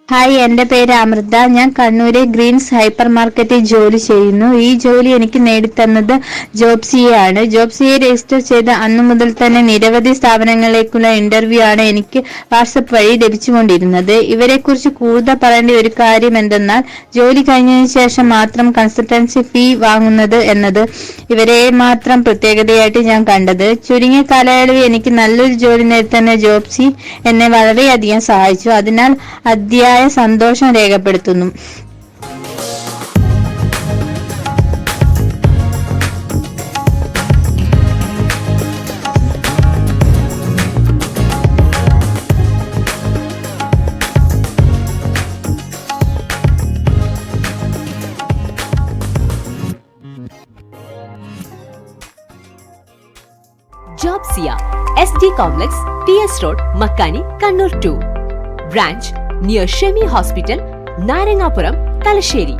Hi, എൻ്റെ പേര് അമൃത. ഞാൻ കണ്ണൂരെ ഗ്രീൻസ് ഹൈപ്പർ മാർക്കറ്റിൽ ജോലി ചെയ്യുന്നു. ഈ ജോലി എനിക്ക് നേടിത്തന്നത് ജോബ്സിയാണ്. ജോബ്സിയെ രജിസ്റ്റർ ചെയ്ത അന്നു മുതൽ തന്നെ നിരവധി സ്ഥാപനങ്ങളിലേക്കുള്ള ഇന്റർവ്യൂ ആണ് എനിക്ക് വാട്സപ്പ് വഴി ലഭിച്ചുകൊണ്ടിരുന്നത്. ഇവരെക്കുറിച്ച് കൂടുതൽ പറയേണ്ട ഒരു കാര്യം എന്തെന്നാൽ, ജോലി കഴിഞ്ഞതിന് ശേഷം മാത്രം കൺസൾട്ടൻസി ഫീ വാങ്ങുന്നത് എന്നത് ഇവരെ മാത്രം പ്രത്യേകതയായിട്ട് ഞാൻ കണ്ടത്. ചുരുങ്ങിയ കാലയളവിൽ എനിക്ക് നല്ലൊരു ജോലി നേടിത്തന്ന ജോബ്സി എന്നെ വളരെയധികം സഹായിച്ചു. അതിനാൽ സന്തോഷം രേഖപ്പെടുത്തുന്നു. ജോബ്സിയ SD Complex, TS Road, Makkani, Kannur 2. Branch near Shemi Hospital, Narangapuram, Talasheri.